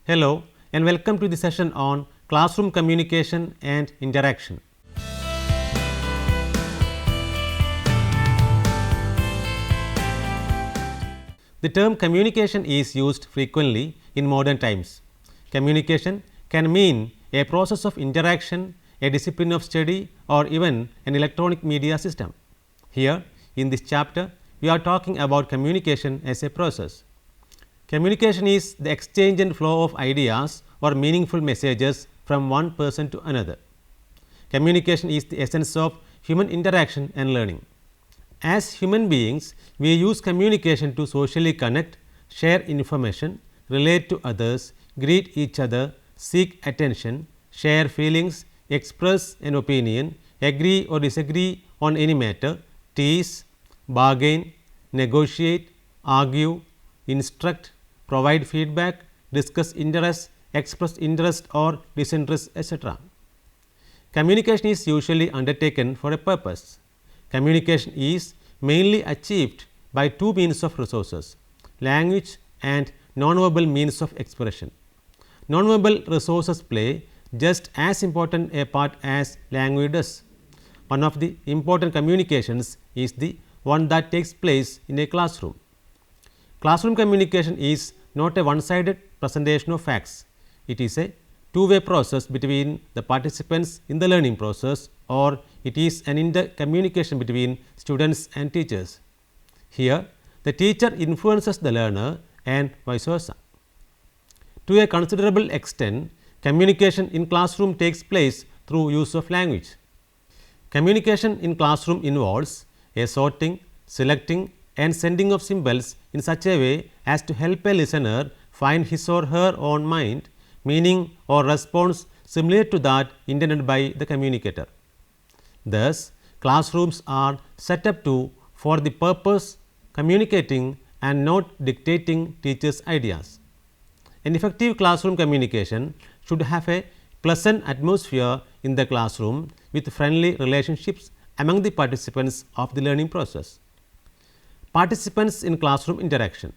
Hello and welcome to the session on classroom communication and interaction. The term communication is used frequently in modern times. Communication can mean a process of interaction, a discipline of study, or even an electronic media system. Here in this chapter, we are talking about communication as a process. Communication is the exchange and flow of ideas or meaningful messages from one person to another. Communication is the essence of human interaction and learning. As human beings, we use communication to socially connect, share information, relate to others, greet each other, seek attention, share feelings, express an opinion, agree or disagree on any matter, tease, bargain, negotiate, argue, instruct, provide feedback, discuss interests, express interest or disinterest, etc. Communication is usually undertaken for a purpose. Communication is mainly achieved by two means of resources, language and nonverbal means of expression. Nonverbal resources play just as important a part as language does. One of the important communications is the one that takes place in a classroom. Classroom communication is not a one-sided presentation of facts. It is a two-way process between the participants in the learning process, or it is an intercommunication between students and teachers. Here, the teacher influences the learner and vice versa. To a considerable extent, communication in classroom takes place through use of language. Communication in classroom involves a sorting, selecting and sending of symbols in such a way as to help a listener find his or her own mind, meaning or response similar to that intended by the communicator. Thus, classrooms are set up for the purpose communicating and not dictating teachers' ideas. An effective classroom communication should have a pleasant atmosphere in the classroom with friendly relationships among the participants of the learning process. Participants in classroom interaction.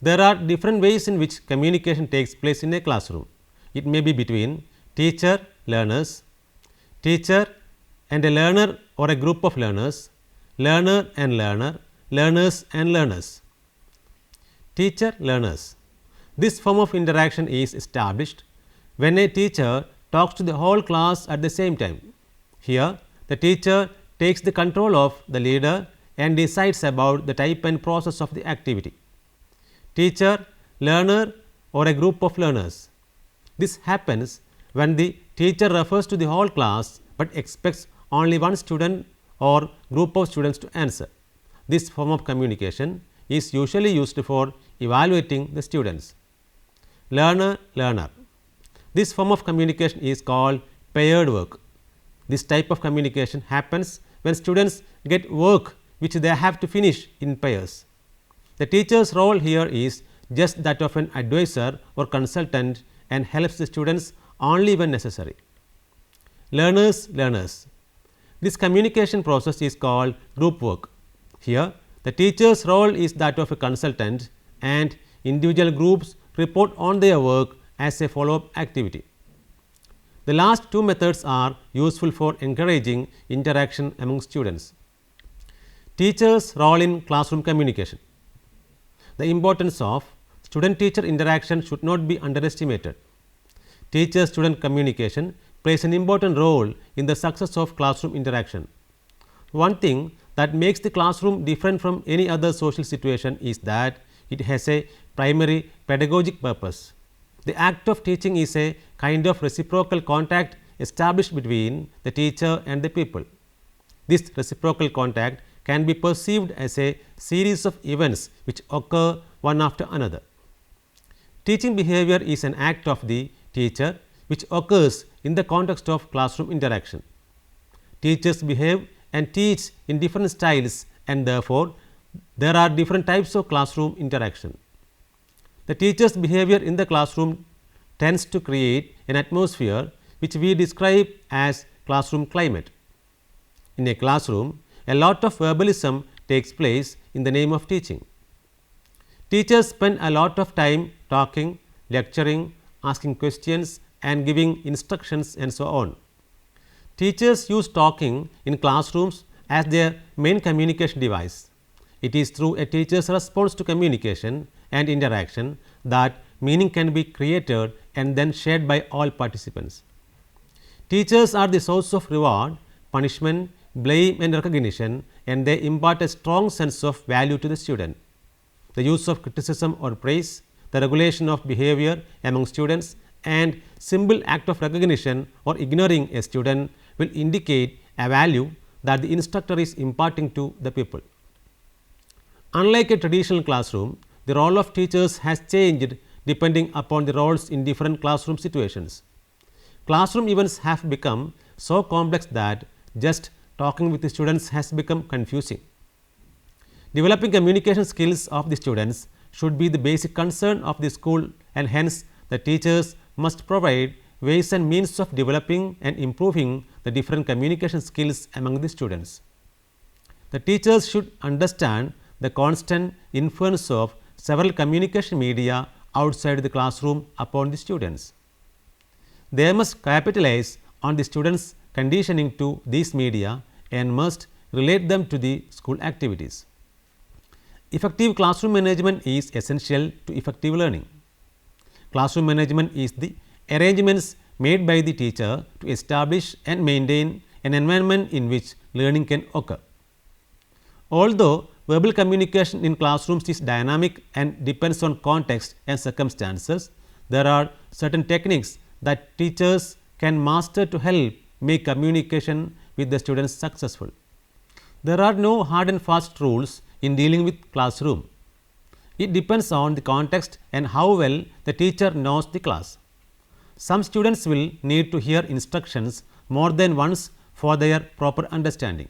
There are different ways in which communication takes place in a classroom. It may be between teacher, learners, teacher and a learner or a group of learners, learner and learner, learners and learners. Teacher, learners. This form of interaction is established when a teacher talks to the whole class at the same time. Here, the teacher takes the control of the leader and decides about the type and process of the activity. Teacher, learner or a group of learners. This happens when the teacher refers to the whole class, but expects only one student or group of students to answer. This form of communication is usually used for evaluating the students. Learner, learner. This form of communication is called paired work. This type of communication happens when students get work which they have to finish in pairs. The teacher's role here is just that of an advisor or consultant and helps the students only when necessary. Learners, learners. This communication process is called group work. Here, the teacher's role is that of a consultant and individual groups report on their work as a follow-up activity. The last two methods are useful for encouraging interaction among students. Teacher's role in classroom communication. The importance of student-teacher interaction should not be underestimated. Teacher-student communication plays an important role in the success of classroom interaction. One thing that makes the classroom different from any other social situation is that it has a primary pedagogic purpose. The act of teaching is a kind of reciprocal contact established between the teacher and the pupil. This reciprocal contact can be perceived as a series of events which occur one after another. Teaching behavior is an act of the teacher which occurs in the context of classroom interaction. Teachers behave and teach in different styles, and therefore, there are different types of classroom interaction. The teacher's behavior in the classroom tends to create an atmosphere which we describe as classroom climate. In a classroom, a lot of verbalism takes place in the name of teaching. Teachers spend a lot of time talking, lecturing, asking questions and giving instructions and so on. Teachers use talking in classrooms as their main communication device. It is through a teacher's response to communication and interaction that meaning can be created and then shared by all participants. Teachers are the source of reward, punishment, blame and recognition, and they impart a strong sense of value to the student. The use of criticism or praise, the regulation of behavior among students and simple act of recognition or ignoring a student will indicate a value that the instructor is imparting to the pupil. Unlike a traditional classroom, the role of teachers has changed depending upon the roles in different classroom situations. Classroom events have become so complex that just talking with the students has become confusing. Developing communication skills of the students should be the basic concern of the school, and hence the teachers must provide ways and means of developing and improving the different communication skills among the students. The teachers should understand the constant influence of several communication media outside the classroom upon the students. They must capitalize on the students' conditioning to these media and must relate them to the school activities. Effective classroom management is essential to effective learning. Classroom management is the arrangements made by the teacher to establish and maintain an environment in which learning can occur. Although verbal communication in classrooms is dynamic and depends on context and circumstances, there are certain techniques that teachers can master to help make communication with the students successful. There are no hard and fast rules in dealing with classroom. It depends on the context and how well the teacher knows the class. Some students will need to hear instructions more than once for their proper understanding.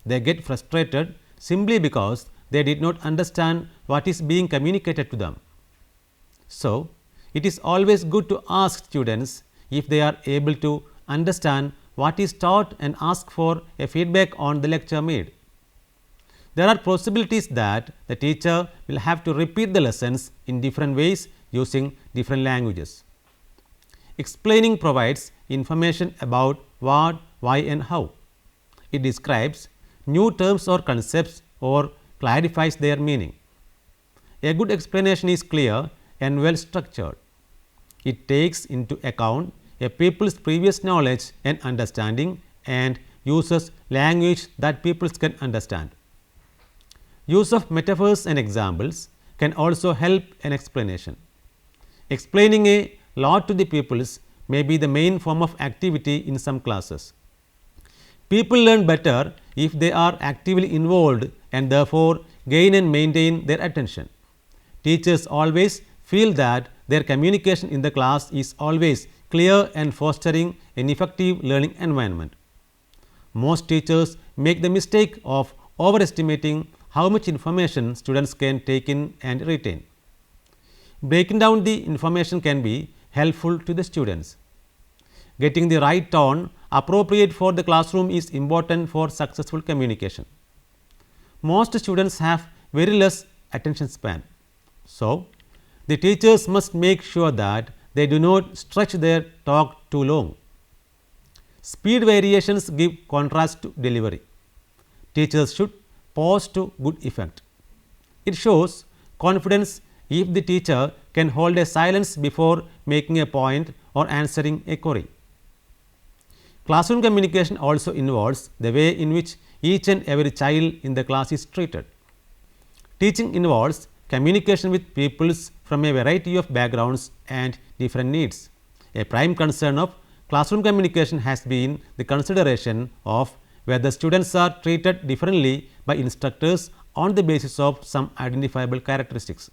They get frustrated simply because they did not understand what is being communicated to them. So, it is always good to ask students if they are able to understand what is taught and ask for a feedback on the lecture made. There are possibilities that the teacher will have to repeat the lessons in different ways using different languages. Explaining provides information about what, why and how. It describes new terms or concepts or clarifies their meaning. A good explanation is clear and well structured. It takes into account a people's previous knowledge and understanding and uses language that peoples can understand. Use of metaphors and examples can also help an explanation. Explaining a lot to the pupils may be the main form of activity in some classes. People learn better if they are actively involved and therefore gain and maintain their attention. Teachers always feel that their communication in the class is always clear and fostering an effective learning environment. Most teachers make the mistake of overestimating how much information students can take in and retain. Breaking down the information can be helpful to the students. Getting the right tone appropriate for the classroom is important for successful communication. Most students have very less attention span. So, the teachers must make sure that they do not stretch their talk too long. Speed variations give contrast to delivery. Teachers should pause to good effect. It shows confidence if the teacher can hold a silence before making a point or answering a query. Classroom communication also involves the way in which each and every child in the class is treated. Teaching involves communication with pupils from a variety of backgrounds and different needs. A prime concern of classroom communication has been the consideration of whether students are treated differently by instructors on the basis of some identifiable characteristics.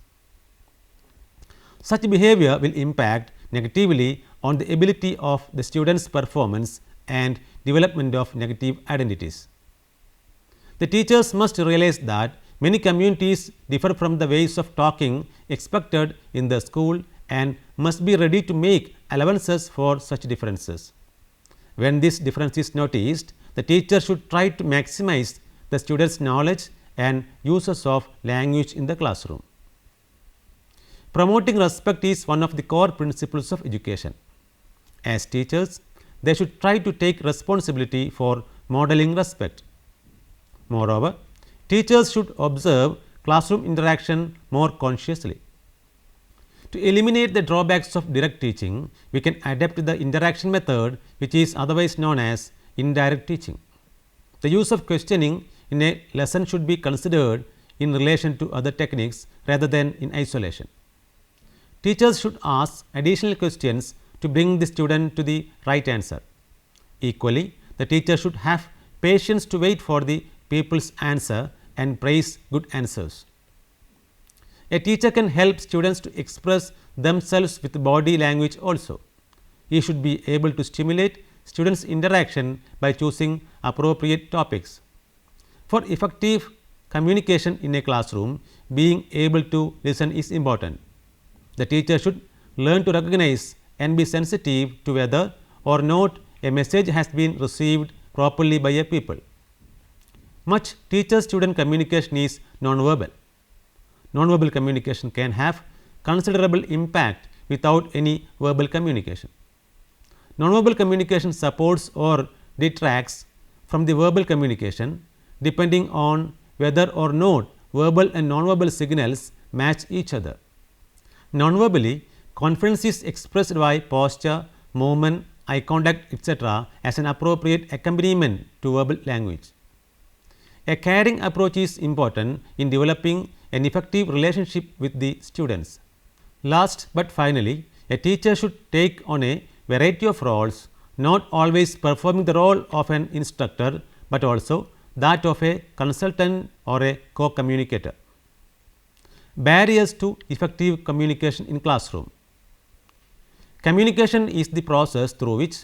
Such behavior will impact negatively on the ability of the students' performance and development of negative identities. The teachers must realize that many communities differ from the ways of talking expected in the school and must be ready to make allowances for such differences. When this difference is noticed, the teacher should try to maximize the students' knowledge and uses of language in the classroom. Promoting respect is one of the core principles of education. As teachers, they should try to take responsibility for modeling respect. Moreover, teachers should observe classroom interaction more consciously. To eliminate the drawbacks of direct teaching, we can adapt the interaction method, which is otherwise known as indirect teaching. The use of questioning in a lesson should be considered in relation to other techniques rather than in isolation. Teachers should ask additional questions to bring the student to the right answer. Equally, the teacher should have patience to wait for the pupil's answer and praise good answers. A teacher can help students to express themselves with body language also. He should be able to stimulate students' interaction by choosing appropriate topics. For effective communication in a classroom, being able to listen is important. The teacher should learn to recognize and be sensitive to whether or not a message has been received properly by a pupil. Much teacher-student communication is non-verbal. Non-verbal communication can have considerable impact without any verbal communication. Non-verbal communication supports or detracts from the verbal communication depending on whether or not verbal and non-verbal signals match each other. Non-verbally, confidence is expressed by posture, movement, eye contact, etc. as an appropriate accompaniment to verbal language. A caring approach is important in developing an effective relationship with the students. Last but finally, a teacher should take on a variety of roles, not always performing the role of an instructor, but also that of a consultant or a co-communicator. Barriers to effective communication in classroom. Communication is the process through which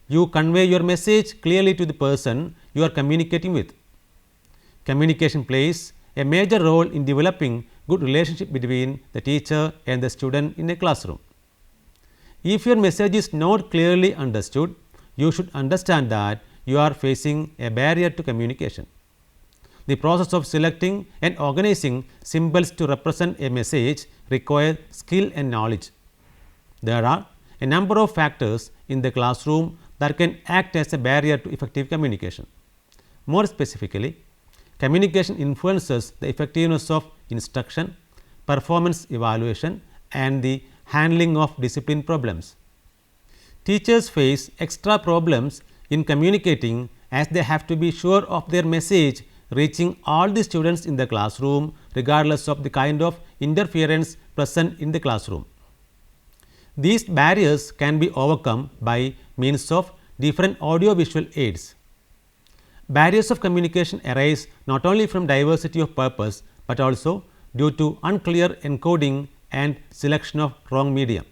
you convey your message clearly to the person you are communicating with. Communication plays a major role in developing good relationship between the teacher and the student in a classroom. If your message is not clearly understood, you should understand that you are facing a barrier to communication. The process of selecting and organizing symbols to represent a message requires skill and knowledge. There are a number of factors in the classroom that can act as a barrier to effective communication. More specifically, communication influences the effectiveness of instruction, performance evaluation, and the handling of discipline problems. Teachers face extra problems in communicating as they have to be sure of their message reaching all the students in the classroom regardless of the kind of interference present in the classroom. These barriers can be overcome by means of different audio-visual aids. Barriers of communication arise not only from diversity of purpose, but also due to unclear encoding and selection of wrong medium.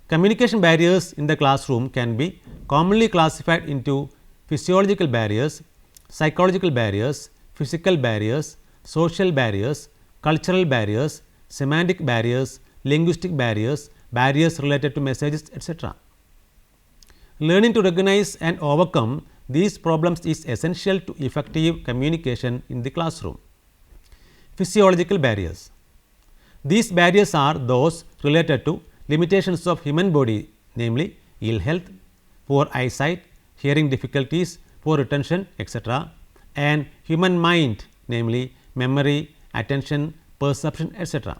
Communication barriers in the classroom can be commonly classified into physiological barriers, psychological barriers, physical barriers, social barriers, cultural barriers, semantic barriers, linguistic barriers, barriers related to messages, etc. Learning to recognize and overcome these problems is essential to effective communication in the classroom. Physiological barriers. These barriers are those related to limitations of human body, namely ill health, poor eyesight, hearing difficulties, poor retention, etc., and human mind, namely memory, attention, perception, etc.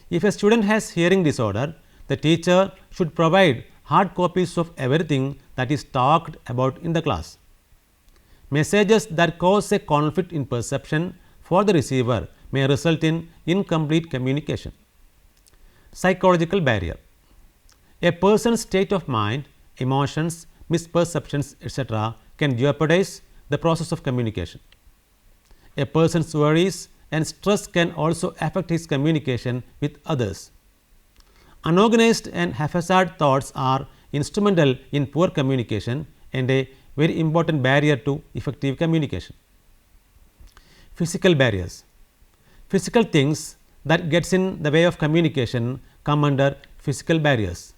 If a student has hearing disorder, the teacher should provide hard copies of everything that is talked about in the class. Messages that cause a conflict in perception for the receiver may result in incomplete communication. Psychological barrier. A person's state of mind, emotions, misperceptions, etc. can jeopardize the process of communication. A person's worries and stress can also affect his communication with others. Unorganized and haphazard thoughts are instrumental in poor communication and a very important barrier to effective communication. Physical barriers. Physical things that gets in the way of communication come under physical barriers.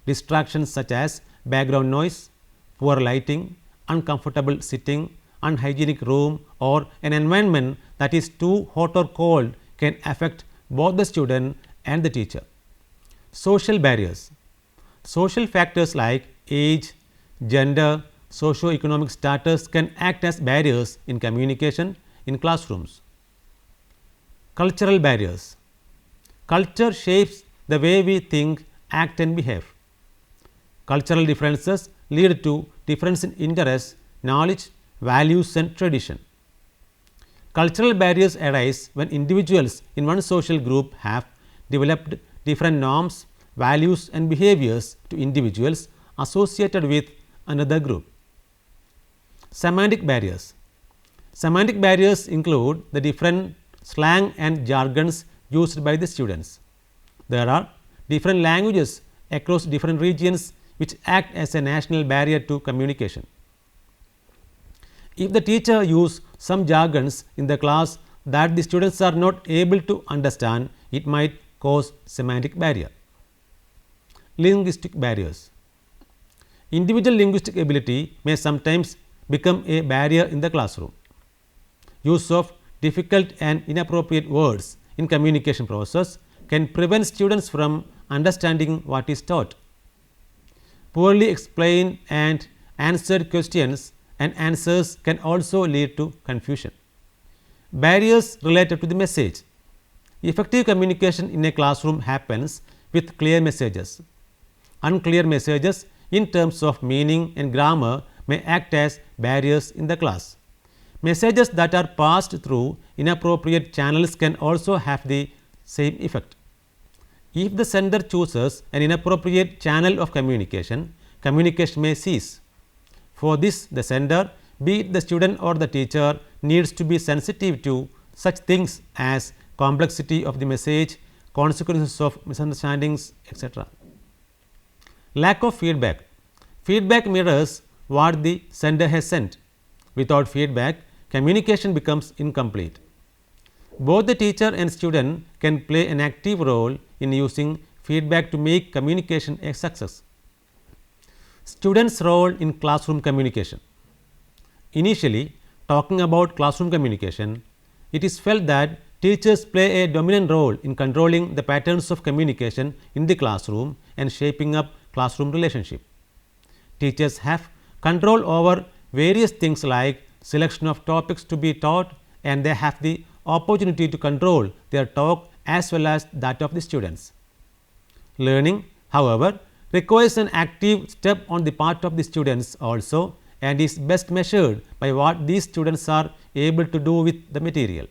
Distractions such as background noise, poor lighting, uncomfortable sitting, unhygienic room, or an environment that is too hot or cold can affect both the student and the teacher. Social barriers. Social factors like age, gender, socio-economic status can act as barriers in communication in classrooms. Cultural barriers. Culture shapes the way we think, act and behave. Cultural differences lead to difference in interests, knowledge, values and tradition. Cultural barriers arise when individuals in one social group have developed different norms, values and behaviors to individuals associated with another group. Semantic barriers. Semantic barriers include the different slang and jargons used by the students. There are different languages across different regions which act as a national barrier to communication. If the teacher uses some jargons in the class that the students are not able to understand, it might cause semantic barrier. Linguistic barriers. Individual linguistic ability may sometimes become a barrier in the classroom. Use of difficult and inappropriate words in communication process can prevent students from understanding what is taught. Poorly explained and answered questions and answers can also lead to confusion. Barriers related to the message. Effective communication in a classroom happens with clear messages. Unclear messages in terms of meaning and grammar may act as barriers in the class. Messages that are passed through inappropriate channels can also have the same effect. If the sender chooses an inappropriate channel of communication, communication may cease. For this, the sender, be it the student or the teacher, needs to be sensitive to such things as complexity of the message, consequences of misunderstandings, etc. Lack of feedback. Feedback mirrors what the sender has sent. Without feedback, communication becomes incomplete. Both the teacher and student can play an active role in using feedback to make communication a success. Students' role in classroom communication. Initially, talking about classroom communication, it is felt that teachers play a dominant role in controlling the patterns of communication in the classroom and shaping up classroom relationship. Teachers have control over various things like selection of topics to be taught, and they have the opportunity to control their talk as well as that of the students. Learning, however, requires an active step on the part of the students also, and is best measured by what these students are able to do with the material.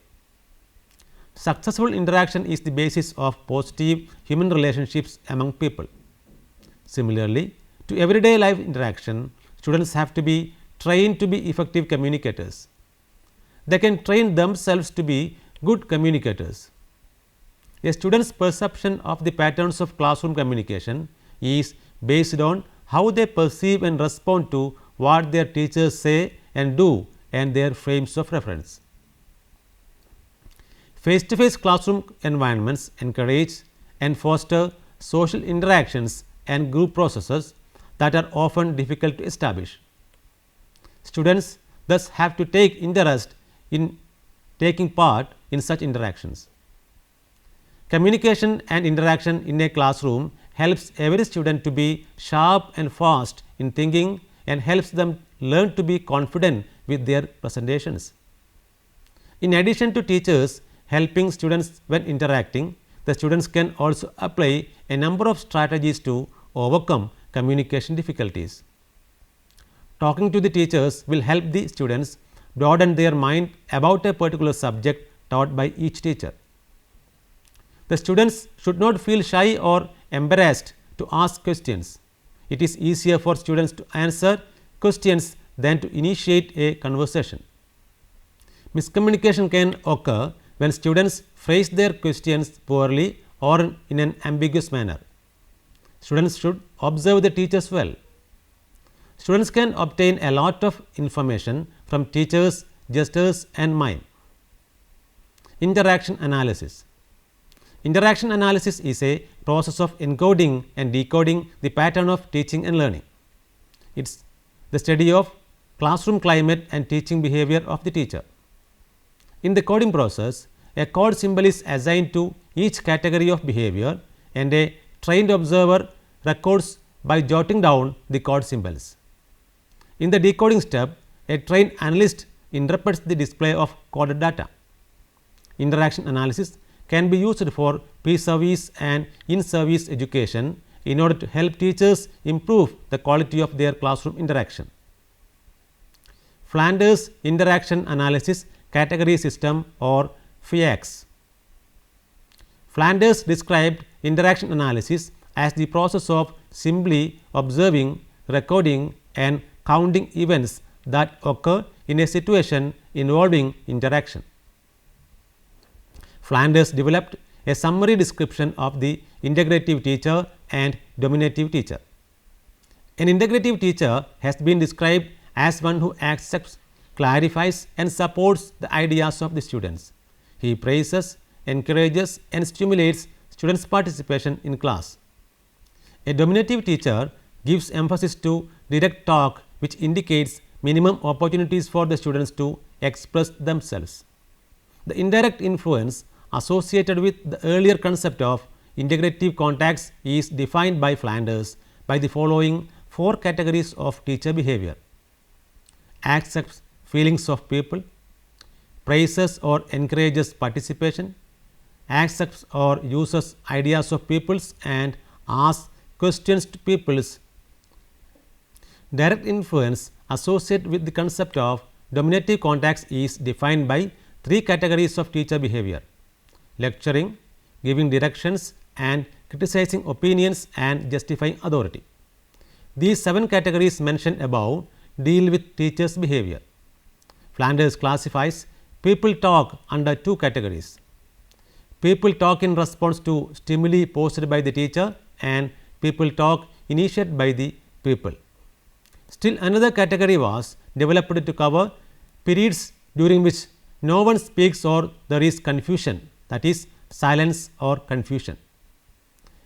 Successful interaction is the basis of positive human relationships among people. Similarly, to everyday life interaction, students have to be trained to be effective communicators. They can train themselves to be good communicators. A student's perception of the patterns of classroom communication is based on how they perceive and respond to what their teachers say and do and their frames of reference. Face-to-face classroom environments encourage and foster social interactions and group processes that are often difficult to establish. Students thus have to take interest in taking part in such interactions. Communication and interaction in a classroom helps every student to be sharp and fast in thinking and helps them learn to be confident with their presentations. In addition to teachers helping students when interacting, the students can also apply a number of strategies to overcome communication difficulties. Talking to the teachers will help the students broaden their mind about a particular subject taught by each teacher. The students should not feel shy or embarrassed to ask questions. It is easier for students to answer questions than to initiate a conversation. Miscommunication can occur when students phrase their questions poorly or in an ambiguous manner. Students should observe the teachers well. Students can obtain a lot of information from teachers, gestures and mime. Interaction analysis. Interaction analysis is a process of encoding and decoding the pattern of teaching and learning. It is the study of classroom climate and teaching behavior of the teacher. In the coding process, a code symbol is assigned to each category of behavior and a trained observer records by jotting down the code symbols. In the decoding step, a trained analyst interprets the display of coded data. Interaction analysis can be used for pre-service and in-service education in order to help teachers improve the quality of their classroom interaction. Flanders Interaction Analysis Category System or FIACS. Flanders described interaction analysis as the process of simply observing, recording and counting events that occur in a situation involving interaction. Flanders developed a summary description of the integrative teacher and dominative teacher. An integrative teacher has been described as one who accepts, clarifies and supports the ideas of the students. He praises, encourages and stimulates students' participation in class. A dominative teacher gives emphasis to direct talk, which indicates minimum opportunities for the students to express themselves. The indirect influence associated with the earlier concept of integrative contacts is defined by Flanders by the following 4 categories of teacher behavior: accepts feelings of people, praises or encourages participation, accepts or uses ideas of peoples and asks questions to peoples. Direct influence associated with the concept of dominative contacts is defined by 3 categories of teacher behavior: lecturing, giving directions and criticizing opinions and justifying authority. These 7 categories mentioned above deal with teachers' behavior. Flanders classifies people talk under 2 categories: people talk in response to stimuli posed by the teacher and people talk initiated by the pupil. Still another category was developed to cover periods during which no one speaks or there is confusion, that is silence or confusion.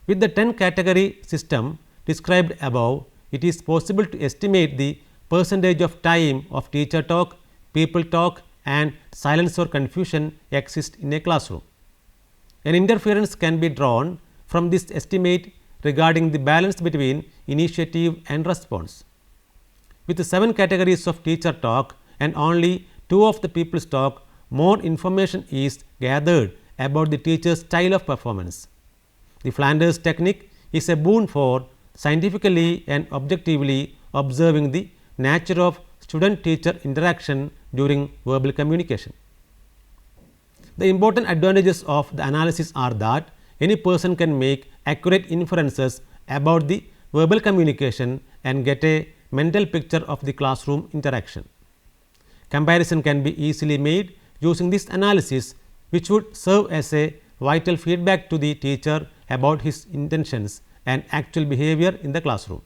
With the 10 category system described above, it is possible to estimate the percentage of time of teacher talk, people talk and silence or confusion exist in a classroom. An inference can be drawn from this estimate regarding the balance between initiative and response. With the 7 categories of teacher talk and only 2 of the people's talk, more information is gathered about the teacher's style of performance. The Flanders technique is a boon for scientifically and objectively observing the nature of student-teacher interaction during verbal communication. The important advantages of the analysis are that any person can make accurate inferences about the verbal communication and get a mental picture of the classroom interaction. Comparison can be easily made using this analysis, which would serve as a vital feedback to the teacher about his intentions and actual behavior in the classroom.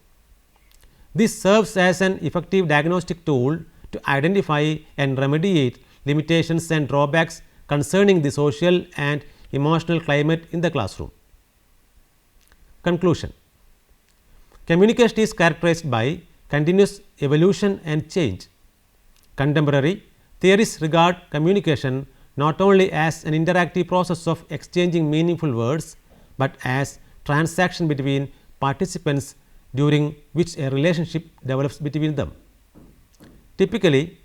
This serves as an effective diagnostic tool to identify and remediate limitations and drawbacks concerning the social and emotional climate in the classroom. Conclusion: communication is characterized by continuous evolution and change. Contemporary theories regard communication not only as an interactive process of exchanging meaningful words, but as transaction between participants during which a relationship develops between them. Typically,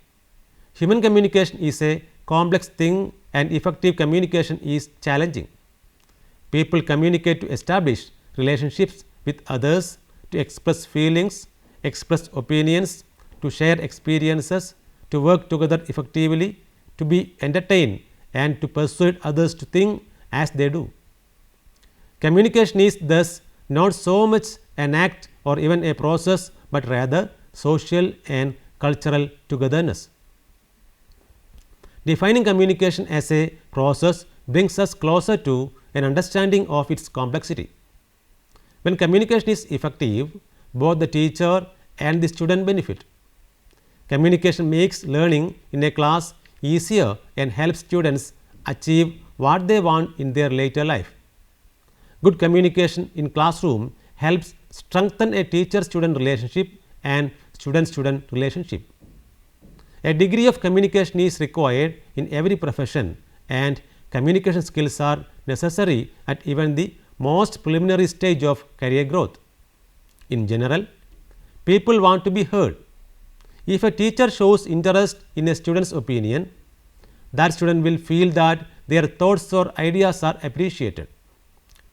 human communication is a complex thing and effective communication is challenging. People communicate to establish relationships with others, to express feelings, express opinions, to share experiences, to work together effectively, to be entertained and to persuade others to think as they do. Communication is thus not so much an act or even a process, but rather social and cultural togetherness. Defining communication as a process brings us closer to an understanding of its complexity. When communication is effective, both the teacher and the student benefit. Communication makes learning in a class easier and helps students achieve what they want in their later life. Good communication in classroom helps strengthen a teacher-student relationship and student-student relationship. A degree of communication is required in every profession, and communication skills are necessary at even the most preliminary stage of career growth. In general, people want to be heard. If a teacher shows interest in a student's opinion, that student will feel that their thoughts or ideas are appreciated.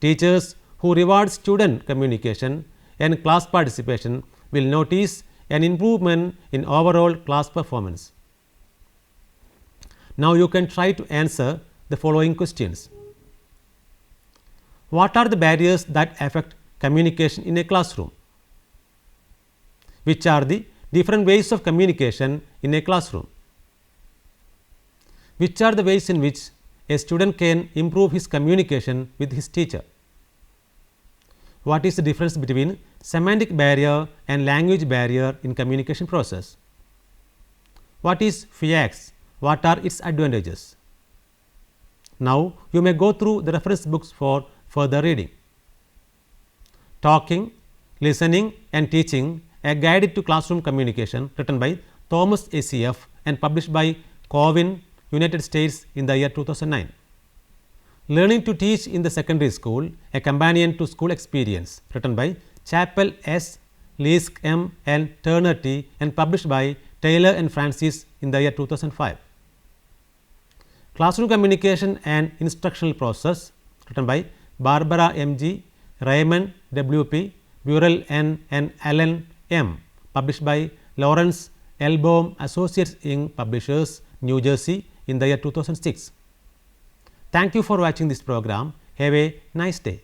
Teachers who reward student communication and class participation will notice an improvement in overall class performance. Now, you can try to answer the following questions. What are the barriers that affect communication in a classroom? Which are the different ways of communication in a classroom? Which are the ways in which a student can improve his communication with his teacher? What is the difference between semantic barrier and language barrier in communication process? What is FIACS? What are its advantages? Now, you may go through the reference books for further reading. Talking, Listening and Teaching, a Guide to Classroom Communication, written by Thomas ACF and published by Covin, United States in the year 2009. Learning to Teach in the Secondary School, a Companion to School Experience, written by Chappell S., Leask M. and Turner T. and published by Taylor and Francis in the year 2005. Classroom Communication and Instructional Process, written by Barbara M. G., Raymond W. P., Burrell N. and Allen M., published by Lawrence Elbaum Associates Inc., Publishers, New Jersey in the year 2006. Thank you for watching this program. Have a nice day.